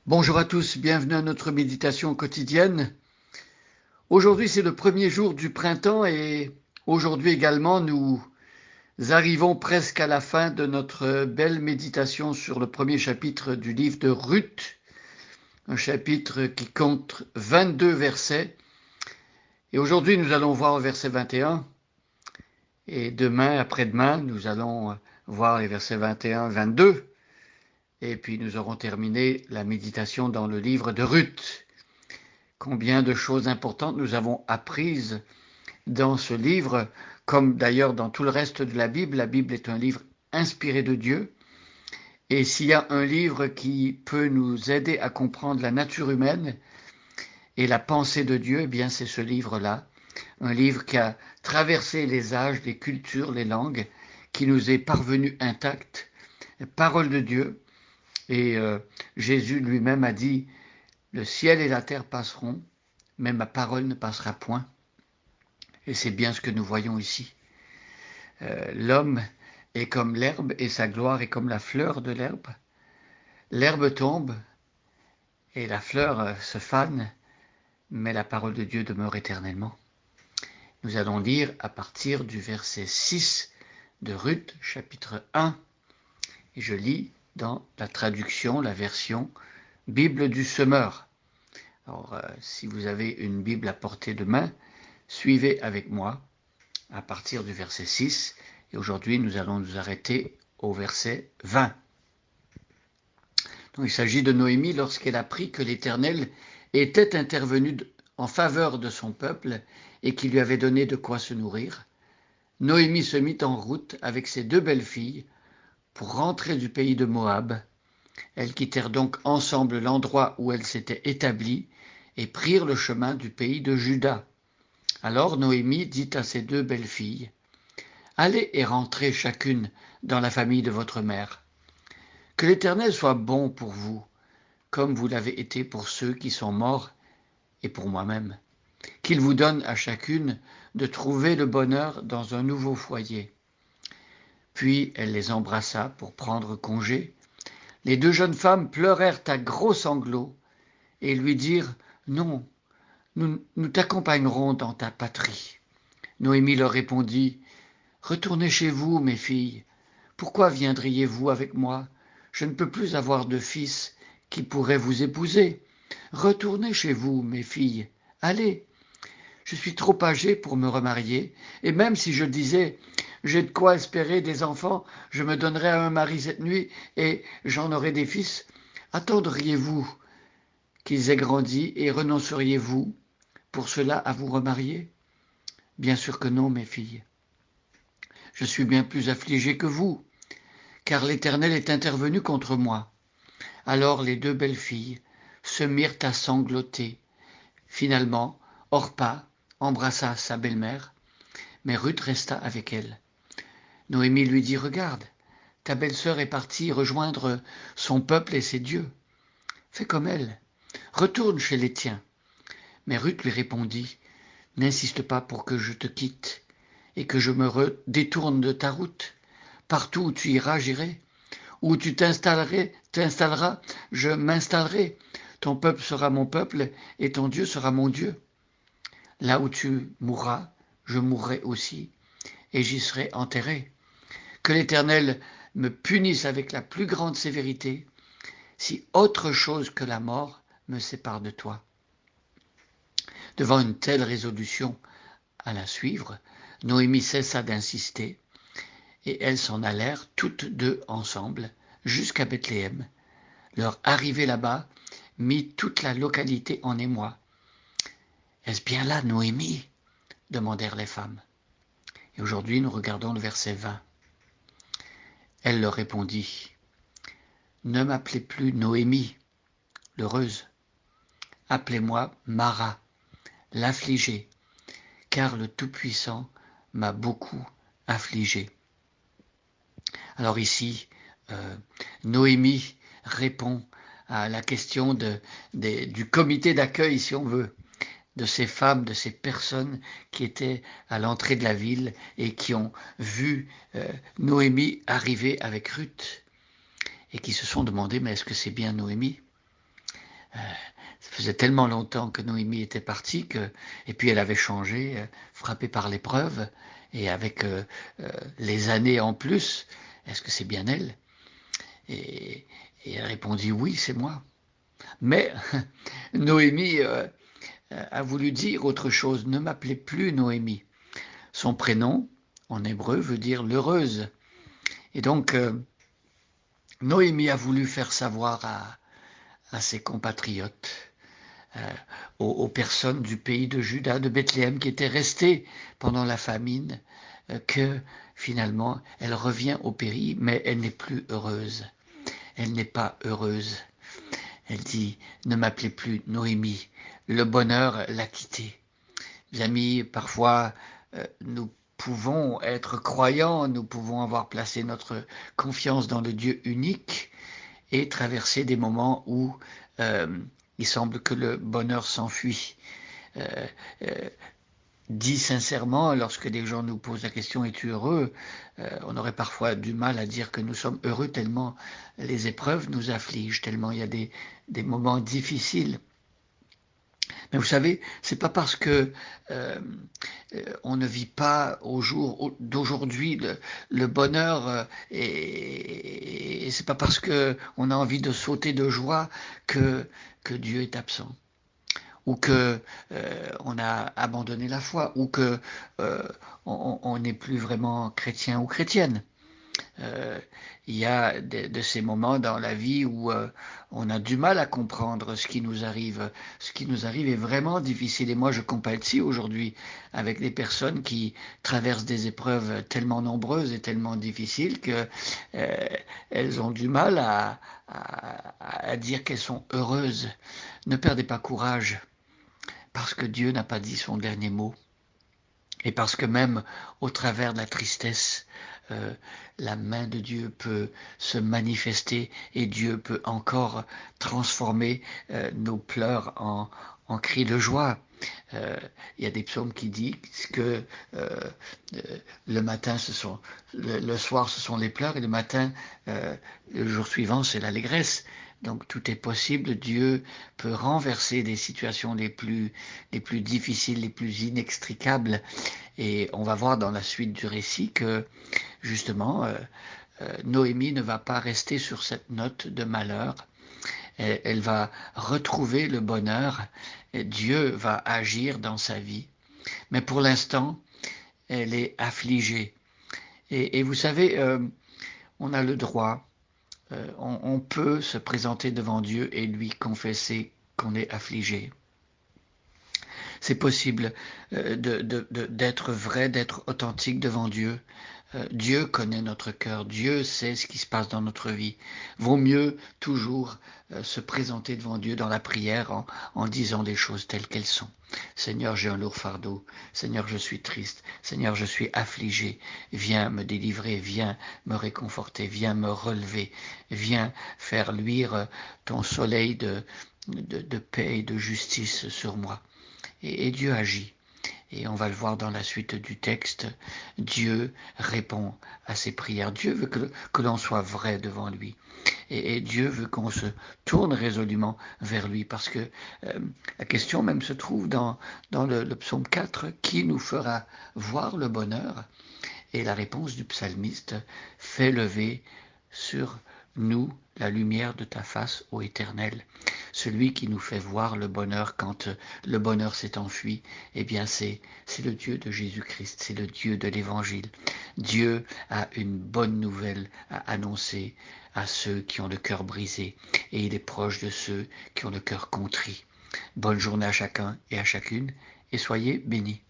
Bonjour à tous, bienvenue à notre méditation quotidienne. Aujourd'hui, c'est le premier jour du printemps et aujourd'hui également, nous arrivons presque à la fin de notre belle méditation sur le premier chapitre du livre de Ruth, un chapitre qui compte 22 versets. Et aujourd'hui, nous allons voir le verset 21 et demain, après-demain, nous allons voir les versets 21 et 22. Et puis nous aurons terminé la méditation dans le livre de Ruth. Combien de choses importantes nous avons apprises dans ce livre, comme d'ailleurs dans tout le reste de la Bible. La Bible est un livre inspiré de Dieu. Et s'il y a un livre qui peut nous aider à comprendre la nature humaine et la pensée de Dieu, eh bien c'est ce livre-là. Un livre qui a traversé les âges, les cultures, les langues, qui nous est parvenu intact. Parole de Dieu. Et Jésus lui-même a dit, le ciel et la terre passeront, mais ma parole ne passera point. Et c'est bien ce que nous voyons ici. L'homme est comme l'herbe et sa gloire est comme la fleur de l'herbe. L'herbe tombe et la fleur se fane, mais la parole de Dieu demeure éternellement. Nous allons lire à partir du verset 6 de Ruth, chapitre 1. Et je lis dans la traduction, la version Bible du Semeur. Alors, si vous avez une Bible à portée de main, suivez avec moi à partir du verset 6. Et aujourd'hui, nous allons nous arrêter au verset 20. Donc, il s'agit de Noémie lorsqu'elle apprit que l'Éternel était intervenu en faveur de son peuple et qu'il lui avait donné de quoi se nourrir. Noémie se mit en route avec ses deux belles-filles pour rentrer du pays de Moab. Elles quittèrent donc ensemble l'endroit où elles s'étaient établies et prirent le chemin du pays de Juda. Alors Noémie dit à ses deux belles-filles, « Allez et rentrez chacune dans la famille de votre mère. Que l'Éternel soit bon pour vous, comme vous l'avez été pour ceux qui sont morts et pour moi-même. Qu'il vous donne à chacune de trouver le bonheur dans un nouveau foyer. » Puis elle les embrassa pour prendre congé. Les deux jeunes femmes pleurèrent à gros sanglots et lui dirent « Non, nous t'accompagnerons dans ta patrie. » Noémie leur répondit « Retournez chez vous, mes filles. Pourquoi viendriez-vous avec moi? Je ne peux plus avoir de fils qui pourrait vous épouser. Retournez chez vous, mes filles. Allez. Je suis trop âgée pour me remarier, et même si je disais « J'ai de quoi espérer des enfants, je me donnerai à un mari cette nuit, et j'en aurai des fils. Attendriez-vous qu'ils aient grandi, et renonceriez-vous pour cela à vous remarier? Bien sûr que non, mes filles. Je suis bien plus affligée que vous, car l'Éternel est intervenu contre moi. » Alors les deux belles filles se mirent à sangloter. Finalement, Orpa embrassa sa belle-mère, mais Ruth resta avec elle. Noémie lui dit « Regarde, ta belle-sœur est partie rejoindre son peuple et ses dieux. Fais comme elle, retourne chez les tiens. » Mais Ruth lui répondit « N'insiste pas pour que je te quitte et que je me détourne de ta route. Partout où tu iras, j'irai. Où tu t'installeras, je m'installerai. Ton peuple sera mon peuple et ton Dieu sera mon Dieu. Là où tu mourras, je mourrai aussi, et j'y serai enterré. Que l'Éternel me punisse avec la plus grande sévérité, si autre chose que la mort me sépare de toi. » Devant une telle résolution à la suivre, Noémie cessa d'insister, et elles s'en allèrent toutes deux ensemble jusqu'à Bethléem. Leur arrivée là-bas mit toute la localité en émoi. « Est-ce bien là, Noémie ?» demandèrent les femmes. Et aujourd'hui, nous regardons le verset 20. Elle leur répondit, « Ne m'appelez plus Noémie, l'heureuse. Appelez-moi Mara, l'affligée, car le Tout-Puissant m'a beaucoup affligée. » Alors ici, Noémie répond à la question du comité d'accueil, si on veut, de ces femmes, de ces personnes qui étaient à l'entrée de la ville et qui ont vu Noémie arriver avec Ruth et qui se sont demandé, mais est-ce que c'est bien Noémie? Ça faisait tellement longtemps que Noémie était partie et puis elle avait changé, frappée par l'épreuve, et avec les années en plus, est-ce que c'est bien elle? Et, et elle répondit oui, c'est moi. Mais Noémie a voulu dire autre chose. Ne m'appelez plus Noémie. Son prénom, en hébreu, veut dire l'heureuse. Et donc, Noémie a voulu faire savoir à ses compatriotes, aux personnes du pays de Juda, de Bethléem, qui étaient restées pendant la famine, que finalement, elle revient au pays, mais elle n'est plus heureuse. Elle n'est pas heureuse. Elle dit, ne m'appelez plus Noémie, le bonheur l'a quittée. Mes amis, parfois, nous pouvons être croyants, nous pouvons avoir placé notre confiance dans le Dieu unique et traverser des moments où il semble que le bonheur s'enfuit. Euh, euh, Dit sincèrement, lorsque des gens nous posent la question es-tu heureux, on aurait parfois du mal à dire que nous sommes heureux tellement les épreuves nous affligent, tellement il y a des moments difficiles. Mais vous savez, c'est pas parce que on ne vit pas au jour d'aujourd'hui le bonheur et c'est pas parce que on a envie de sauter de joie que Dieu est absent ou que on a abandonné la foi ou que on n'est plus vraiment chrétien ou chrétienne. Euh, il y a de ces moments dans la vie où on a du mal à comprendre ce qui nous arrive. Ce qui nous arrive est vraiment difficile. Et moi, je compatis aujourd'hui avec des personnes qui traversent des épreuves tellement nombreuses et tellement difficiles que elles ont du mal à dire qu'elles sont heureuses. Ne perdez pas courage, parce que Dieu n'a pas dit son dernier mot. Et parce que même au travers de la tristesse, la main de Dieu peut se manifester et Dieu peut encore transformer nos pleurs en cris de joie. Il y a des psaumes qui disent que le matin, le soir, ce sont les pleurs et le matin, le jour suivant, c'est l'allégresse. Donc tout est possible. Dieu peut renverser des situations les plus difficiles, les plus inextricables. Et on va voir dans la suite du récit que justement, Noémie ne va pas rester sur cette note de malheur. Elle va retrouver le bonheur. Et Dieu va agir dans sa vie. Mais pour l'instant, elle est affligée. Et vous savez, on a le droit, on peut se présenter devant Dieu et lui confesser qu'on est affligé. C'est possible d'être vrai, d'être authentique devant Dieu. Dieu connaît notre cœur, Dieu sait ce qui se passe dans notre vie. Vaut mieux toujours se présenter devant Dieu dans la prière en disant les choses telles qu'elles sont. Seigneur, j'ai un lourd fardeau. Seigneur, je suis triste. Seigneur, je suis affligé. Viens me délivrer, viens me réconforter, viens me relever, viens faire luire ton soleil de paix et de justice sur moi. Et Dieu agit. Et on va le voir dans la suite du texte, Dieu répond à ses prières. Dieu veut que l'on soit vrai devant lui. Et Dieu veut qu'on se tourne résolument vers lui. Parce que la question même se trouve dans le psaume 4, qui nous fera voir le bonheur? Et la réponse du psalmiste, fais lever sur nous la lumière de ta face, ô Éternel. Celui qui nous fait voir le bonheur quand le bonheur s'est enfui, eh bien c'est le Dieu de Jésus-Christ, c'est le Dieu de l'Évangile. Dieu a une bonne nouvelle à annoncer à ceux qui ont le cœur brisé et il est proche de ceux qui ont le cœur contrit. Bonne journée à chacun et à chacune et soyez bénis.